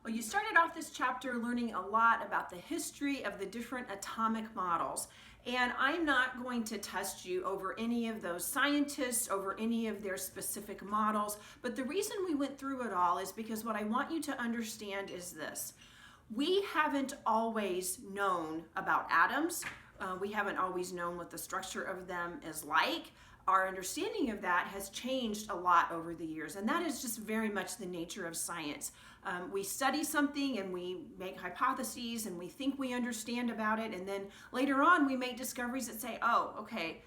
Well, you started off this chapter learning a lot about the history of the different atomic models. And I'm not going to test you over any of those scientists, over any of their specific models. But the reason we went through it all is because what I want you to understand is this. We haven't always known about atoms. We haven't always known what the structure of them is like. Our understanding of that has changed a lot over the years, and that is just very much the nature of science. We study something and we make hypotheses and we think we understand about it, and then later on we make discoveries that say, oh, okay,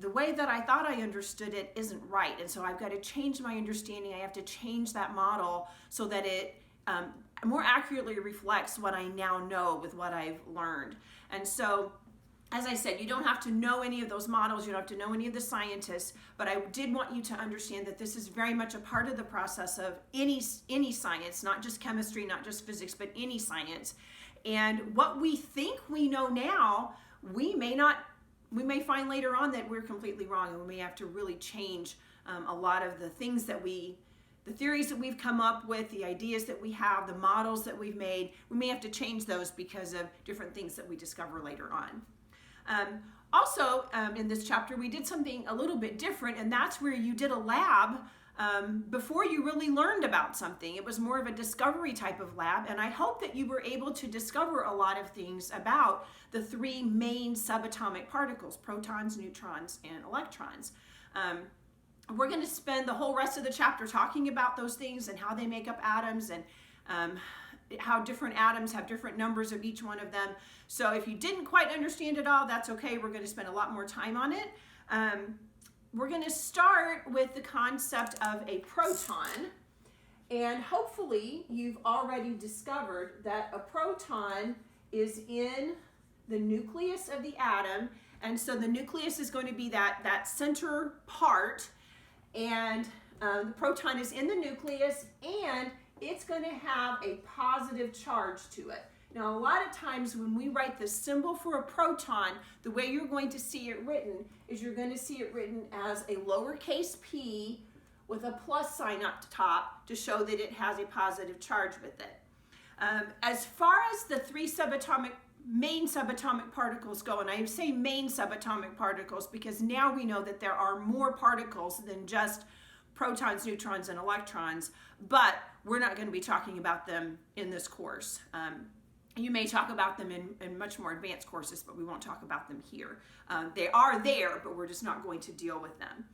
the way that I thought I understood it isn't right, and so I've got to change my understanding. I have to change that model so that it more accurately reflects what I now know with what I've learned. And so, as I said, you don't have to know any of those models, you don't have to know any of the scientists, but I did want you to understand that this is very much a part of the process of any science, not just chemistry, not just physics, but any science. And what we think we know now, we may find later on that we're completely wrong, and we may have to really change a lot of the things that the theories that we've come up with, the ideas that we have, the models that we've made. We may have to change those because of different things that we discover later on. Also, in this chapter, we did something a little bit different, and that's where you did a lab before you really learned about something. It was more of a discovery type of lab, and I hope that you were able to discover a lot of things about the three main subatomic particles: protons, neutrons, and electrons. We're going to spend the whole rest of the chapter talking about those things and how they make up atoms, and how different atoms have different numbers of each one of them. So if you didn't quite understand it all, that's okay. We're going to spend a lot more time on it. We're going to start with the concept of a proton. And hopefully you've already discovered that a proton is in the nucleus of the atom. And so the nucleus is going to be that center part. And the proton is in the nucleus, and it's going to have a positive charge to it. Now, a lot of times when we write the symbol for a proton, the way you're going to see it written is you're going to see it written as a lowercase p with a plus sign up top to show that it has a positive charge with it. As far as the three main subatomic particles go, and I say main subatomic particles because now we know that there are more particles than just protons, neutrons, and electrons, but we're not going to be talking about them in this course. You may talk about them in much more advanced courses, but we won't talk about them here. They are there, but we're just not going to deal with them.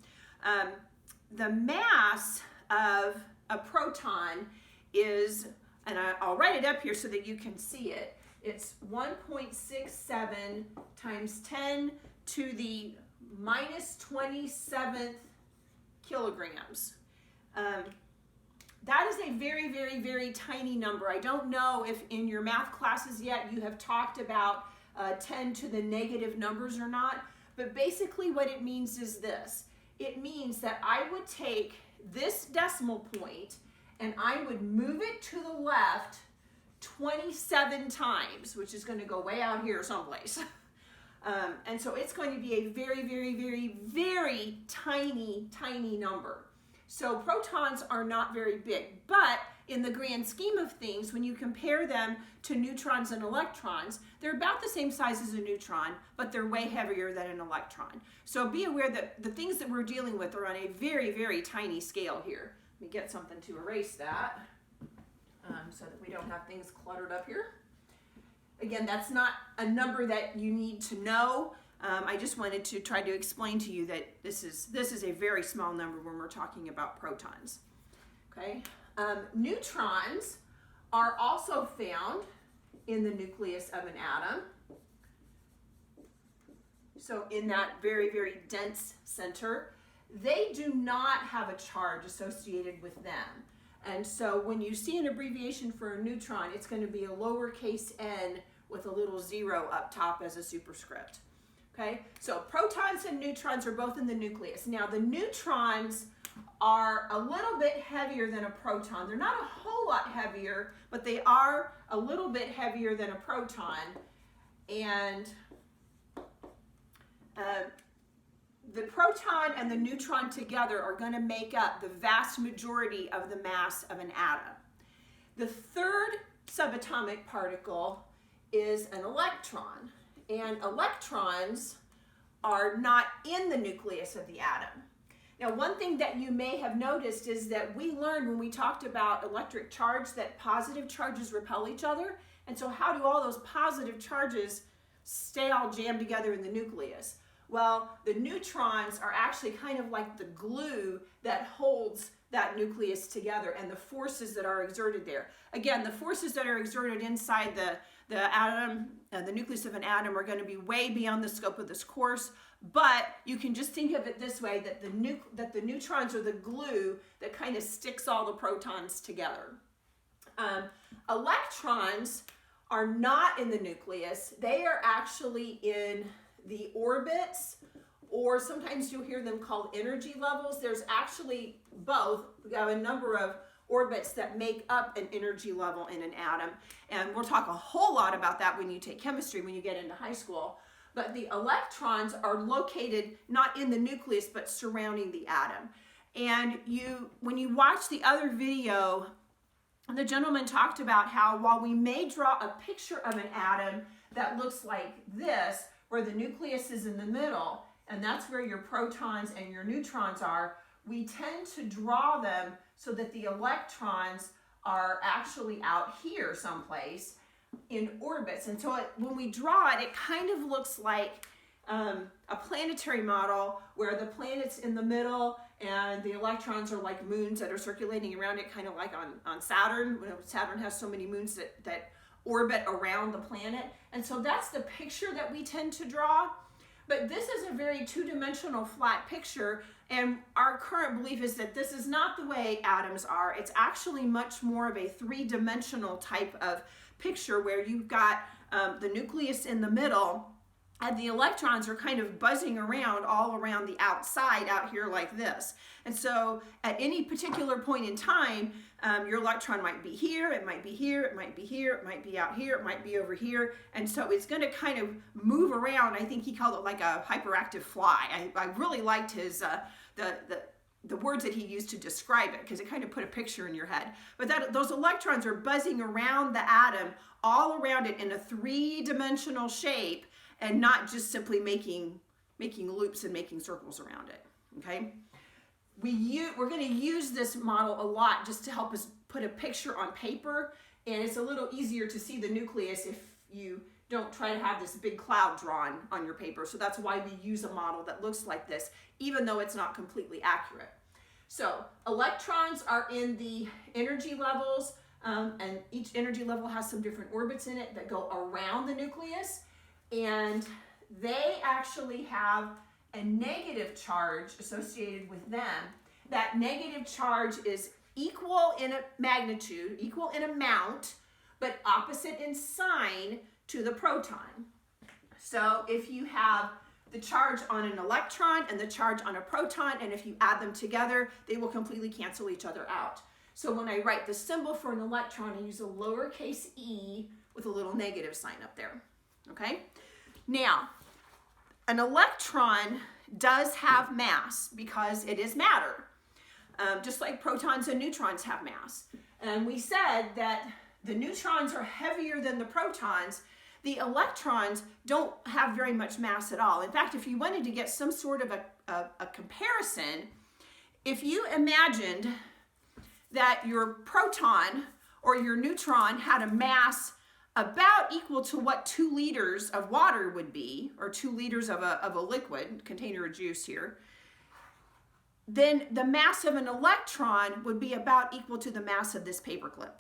The mass of a proton is, and I'll write it up here so that you can see it, it's 1.67 times 10 to the minus 27th kilograms. That is a very, very, very tiny number. I don't know if in your math classes yet you have talked about 10 to the negative numbers or not, but basically what it means is this. It means that I would take this decimal point and I would move it to the left 27 times, which is going to go way out here someplace. And so it's going to be a very, very, very, very tiny, tiny number. So protons are not very big, but in the grand scheme of things, when you compare them to neutrons and electrons, they're about the same size as a neutron, but they're way heavier than an electron. So be aware that the things that we're dealing with are on a very, very tiny scale here. Let me get something to erase that so that we don't have things cluttered up here. Again, that's not a number that you need to know. I just wanted to try to explain to you that this is a very small number when we're talking about protons. Okay, neutrons are also found in the nucleus of an atom. So in that very, very dense center, they do not have a charge associated with them. And so when you see an abbreviation for a neutron, it's going to be a lowercase n with a little 0 up top as a superscript. Okay, so protons and neutrons are both in the nucleus. Now the neutrons are a little bit heavier than a proton. They're not a whole lot heavier, but they are a little bit heavier than a proton. And the proton and the neutron together are going to make up the vast majority of the mass of an atom. The third subatomic particle is an electron. And electrons are not in the nucleus of the atom. Now, one thing that you may have noticed is that we learned when we talked about electric charge that positive charges repel each other. And so how do all those positive charges stay all jammed together in the nucleus? Well, the neutrons are actually kind of like the glue that holds that nucleus together and the forces that are exerted there. Again, the forces that are exerted inside the atom, the nucleus of an atom, are going to be way beyond the scope of this course, but you can just think of it this way, that the neutrons are the glue that kind of sticks all the protons together. Electrons are not in the nucleus. They are actually in the orbits, or sometimes you'll hear them called energy levels. There's actually both. We have a number of orbits that make up an energy level in an atom, and we'll talk a whole lot about that when you take chemistry, when you get into high school. But the electrons are located not in the nucleus but surrounding the atom. And when you watch the other video, the gentleman talked about how while we may draw a picture of an atom that looks like this, where the nucleus is in the middle, and that's where your protons and your neutrons are, we tend to draw them so that the electrons are actually out here someplace in orbits. And so when we draw it, it kind of looks like a planetary model where the planet's in the middle and the electrons are like moons that are circulating around it, kind of like on Saturn. Saturn has so many moons that orbit around the planet. And so that's the picture that we tend to draw. But this is a very two-dimensional flat picture, and our current belief is that this is not the way atoms are. It's actually much more of a three-dimensional type of picture where you've got the nucleus in the middle, and the electrons are kind of buzzing around all around the outside out here like this. And so at any particular point in time, your electron might be here, it might be here, it might be here, it might be out here, it might be over here. And so it's going to kind of move around. I think he called it like a hyperactive fly. I really liked his the words that he used to describe it, because it kind of put a picture in your head. But those electrons are buzzing around the atom, all around it in a three-dimensional shape, and not just simply making loops and making circles around it, okay? We're going to use this model a lot just to help us put a picture on paper, and it's a little easier to see the nucleus if you don't try to have this big cloud drawn on your paper. So that's why we use a model that looks like this, even though it's not completely accurate. So electrons are in the energy levels, and each energy level has some different orbits in it that go around the nucleus, and they actually have a negative charge associated with them. That negative charge is equal in a magnitude, equal in amount, but opposite in sign to the proton. So if you have the charge on an electron and the charge on a proton, and if you add them together, they will completely cancel each other out. So when I write the symbol for an electron, I use a lowercase e with a little negative sign up there, okay? Now, an electron does have mass because it is matter, just like protons and neutrons have mass. And we said that the neutrons are heavier than the protons. The electrons don't have very much mass at all. In fact, if you wanted to get some sort of a comparison, if you imagined that your proton or your neutron had a mass about equal to what 2 liters of water would be, or 2 liters of a liquid, container of juice here, then the mass of an electron would be about equal to the mass of this paperclip.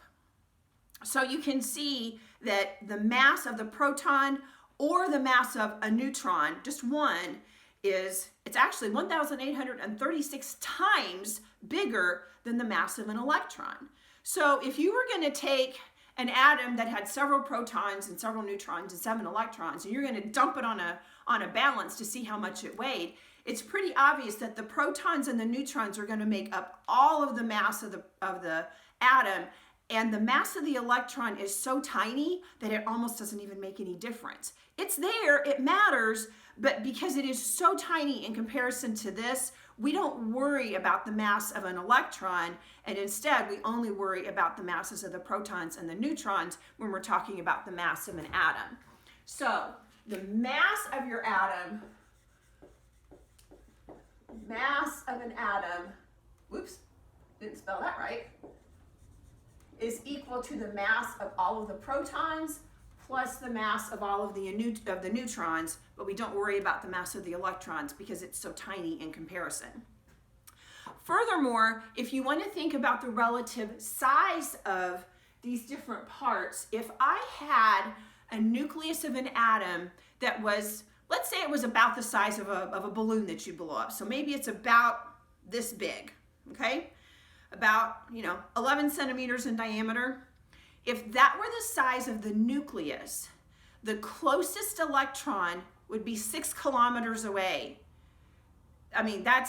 So you can see that the mass of the proton or the mass of a neutron, just one, it's actually 1,836 times bigger than the mass of an electron. So if you were going to take an atom that had several protons and several neutrons and 7 electrons, and you're going to dump it on a balance to see how much it weighed, it's pretty obvious that the protons and the neutrons are going to make up all of the mass of the atom, and the mass of the electron is so tiny that it almost doesn't even make any difference. It's there, it matters, but because it is so tiny in comparison to this, we don't worry about the mass of an electron, and instead we only worry about the masses of the protons and the neutrons when we're talking about the mass of an atom. So the mass of your atom, whoops, didn't spell that right, is equal to the mass of all of the protons plus the mass of all of the neutrons, but we don't worry about the mass of the electrons because it's so tiny in comparison. Furthermore, if you want to think about the relative size of these different parts, if I had a nucleus of an atom that was, let's say it was about the size of a balloon that you blow up. So maybe it's about this big, okay? About, 11 centimeters in diameter. If that were the size of the nucleus, the closest electron would be 6 kilometers away. I mean, that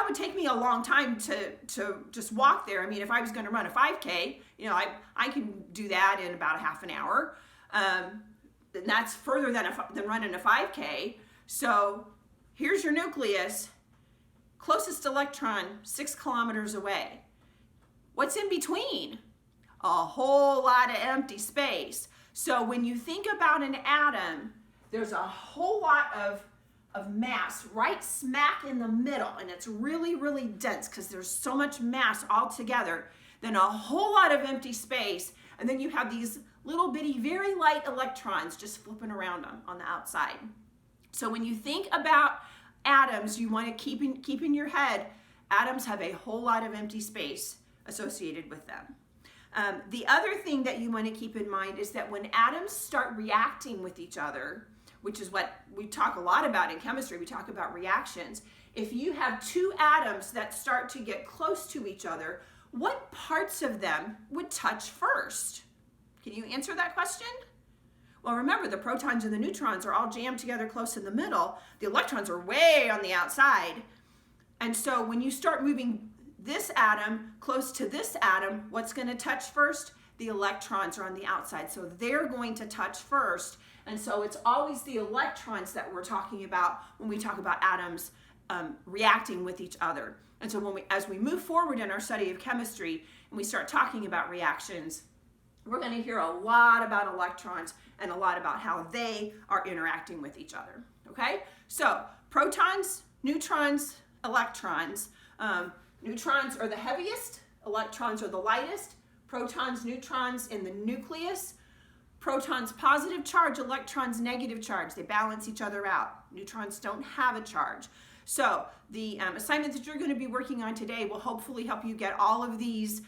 would take me a long time to just walk there. I mean, if I was going to run a 5K, I can do that in about a half an hour. And that's further than running a 5K. So here's your nucleus, closest electron 6 kilometers away. What's in between? A whole lot of empty space. So when you think about an atom, there's a whole lot of mass right smack in the middle, and it's really, really dense because there's so much mass all together. Then a whole lot of empty space, and then you have these little bitty, very light electrons just flipping around on the outside. So when you think about atoms, you want to keep in your head, atoms have a whole lot of empty space associated with them. The other thing that you want to keep in mind is that when atoms start reacting with each other, which is what we talk a lot about in chemistry, we talk about reactions. If you have two atoms that start to get close to each other, what parts of them would touch first? Can you answer that question? Well, remember, the protons and the neutrons are all jammed together close in the middle. The electrons are way on the outside. And so when you start moving this atom close to this atom, what's going to touch first? The electrons are on the outside, so they're going to touch first. And so it's always the electrons that we're talking about when we talk about atoms reacting with each other. And so as we move forward in our study of chemistry and we start talking about reactions, we're going to hear a lot about electrons and a lot about how they are interacting with each other. Okay? So protons, neutrons, electrons. Neutrons are the heaviest, electrons are the lightest, protons, neutrons in the nucleus, protons positive charge, electrons negative charge. They balance each other out. Neutrons don't have a charge. So the assignment that you're going to be working on today will hopefully help you get all of these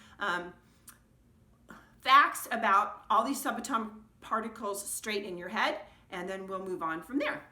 facts about all these subatomic particles straight in your head, and then we'll move on from there.